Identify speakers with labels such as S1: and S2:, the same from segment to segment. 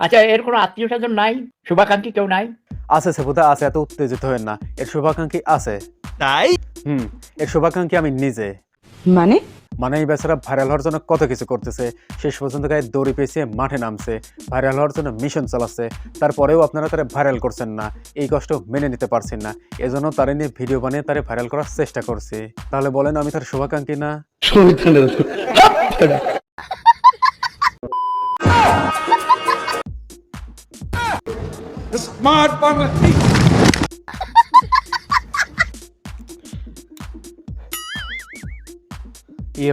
S1: আচ্ছা, এর কোনো আত্মীয়-স্বজন নাই? শুভাকাঙ্ক্ষী কেউ নাই?
S2: আছে সেপুদা আছে, এত উত্তেজিত হয়েন না। এর শুভাকাঙ্ক্ষী আছে।
S3: তাই?
S2: এর শুভাকাঙ্ক্ষী আমি নিজে।
S4: মানে?
S2: মানে এই বেচারা ভাইরাল হওয়ার জন্য কত কিছু করতেছে, শেষ পর্যন্ত গায়ে দড়ি পেঁচিয়ে মাঠে নামছে, ভাইরাল হওয়ার জন্য মিশন চালাচ্ছে। তারপরেও আপনারা তারা ভাইরাল করছেন না, এই কষ্ট মেনে নিতে পারছেন না। এজন্য তারে নিয়ে ভিডিও বানিয়ে তারে ভাইরাল করার চেষ্টা করছি। তাহলে বলেন আমি তার শুভাকাঙ্ক্ষী না?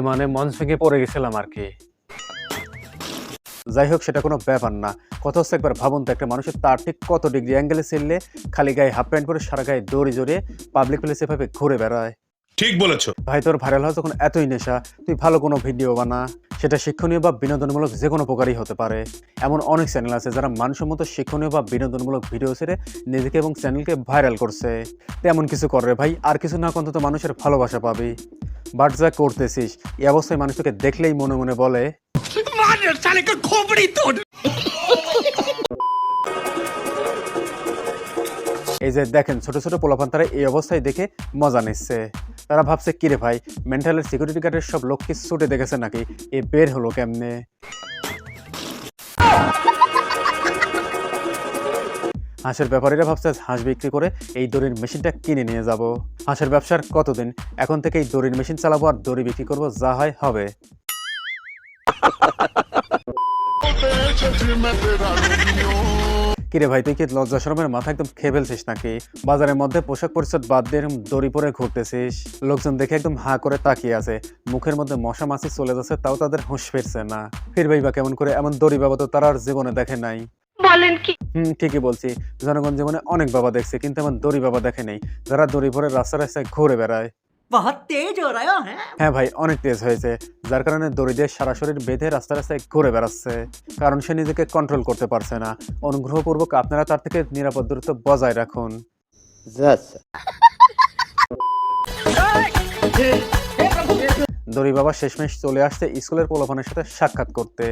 S2: মানে মঞ্চ ভেঙে পড়ে গেছিলাম আর কি। যাই হোক, সেটা কোনো ব্যাপার না। কথা হচ্ছে, একবার ভাবুন তো, একটা মানুষের তার ঠিক কত ডিগ্রি অ্যাঙ্গেলে ছেড়লে খালি গায়ে হাফ প্যান্ট পরে সারা গায়ে দড়ি জড়িয়ে পাবলিক প্লেসে এভাবে ঘুরে বেড়ায়।
S3: ঠিক বলেছো।
S2: ভাই, তোর ভাইরাল হওয়া যখন এতই নেশা, তুই ভালো কোনো ভিডিও বানা, সেটা শিক্ষণীয় বা বিনোদনমূলক যে কোনো প্রকারই হতে পারে। এমন অনেক চ্যানেল আছে যারা মানসম্মত শিক্ষণীয় বা বিনোদনমূলক ভিডিও ছেড়ে নিজেকে এবং চ্যানেলকে ভাইরাল করছে। তেমন কিছু কর রে ভাই, আর কিছু না অন্তত মানুষের ভালোবাসা পাবি। বাট যা করতেছিস, এই অবস্থায় মানুষ তোকে দেখলেই মনে মনে বলে এই যে দেখেন, ছোট ছোট পোলাপান তারা এই অবস্থায় দেখে মজা নিচ্ছে। তারা ভাবছে, কিরে ভাই, মেন্টালের সিকিউরিটি গার্ডের সব লোক কি ছুটে দেখেছে নাকি, এ বের হলো কেমনে? হাঁসের ব্যাপারীরা ভাবছে হাঁস বিক্রি করে এই দড়ির মেশিনটা কিনে নিয়ে যাব। হাঁসের ব্যবসার কতদিন, এখন থেকে এই দড়ির মেশিন চালাবো আর দড়ি বিক্রি করবো, যা হয় হবে। কিরে ভাই, তুই কি লজ্জা শরমের মাথা একদম খেয়ে ফেলছিস নাকি? বাজারের মধ্যে পোশাক পরিচ্ছদ বাদ দিয়ে এরকম দড়ি পরে ঘুরতেছিস, লোকজন দেখে একদম হা করে তাকিয়ে আছে, মুখের মধ্যে মশা মাছি চলে যাচ্ছে, তাও তাদের হুঁশ ফিরছে না। ফিরবেই বা কেমন করে? এমন দড়ি বাবা তো তারা আর জীবনে দেখে নাই।
S4: বলেন কি?
S2: ঠিকই বলছি, জনগণ জীবনে অনেক বাবা দেখছে, কিন্তু এমন দড়ি বাবা দেখে নেই, যারা দড়ি পরে রাস্তা রাস্তায় ঘুরে বেড়ায়।
S5: बहुत तेज हो रहा है।
S2: হ্যাঁ ভাই, অনেক তেজ হয়েছে, যার কারণে দড়ি দিয়ে সারা শরীর বেঁধে রাস্তা রাস্তায় ঘুরে বেড়াচ্ছে, কারণ সে নিজেকে কন্ট্রোল করতে পারছে না। অনুগ্রহপূর্বক আপনারা তার থেকে নিরাপদ দূরত্ব বজায় রাখুন। দড়ি বাবা শেষমেশ চলে আসছে স্কুলের পোলাপানের সাথে সাক্ষাৎ করতে।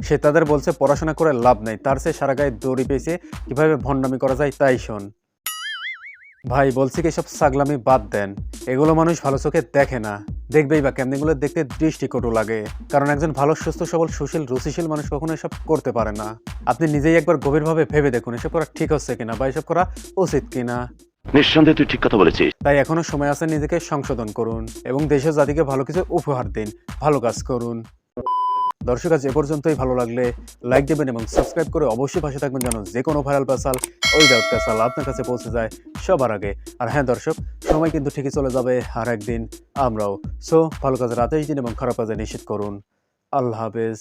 S2: সে তাদের বলছে পড়াশোনা করে লাভ নেই, তার সে সারা গায়ে দড়ি পেয়েছে, কিভাবে ভণ্ডামি করা যায় তাই শোন। ভাই বলছি কি, এসব ছাগলামি বাদ দেন, এগুলো মানুষ ভালো চোখে দেখে না, দেখবেই বা কেমন, এগুলো দেখতে দৃষ্টিকটু লাগে, কারণ একজন ভালো সুস্থ সবল সুশীল রুচিশীল মানুষ কখনো এসব করতে পারে না। আপনি নিজেই একবার গভীরভাবে ভেবে দেখুন, এসব করা ঠিক হচ্ছে কিনা বা এসব করা উচিত কিনা।
S6: নিঃসন্দেহে তুই ঠিক কথা বলেছিস।
S2: তাই এখনো সময় আছে, নিজেকে সংশোধন করুন এবং দেশের জাতিকে ভালো কিছু উপহার দিন, ভালো কাজ করুন। দর্শক, আজ এ পর্যন্তই। ভালো লাগলে লাইক দেবেন এবং সাবস্ক্রাইব করে অবশ্যই পাশে থাকবেন, যেন যে কোনো ভাইরাল পেশাল ওই ডাউট পেশাল আপনার কাছে পৌঁছে যায় সবার আগে। আর হ্যাঁ দর্শক, সময় কিন্তু ঠিকই চলে যাবে আর একদিন আমরাও। সো ভালো কাজের আদেশ দিন এবং খারাপ কাজে নিষেধ করুন। আল্লাহ হাফেজ।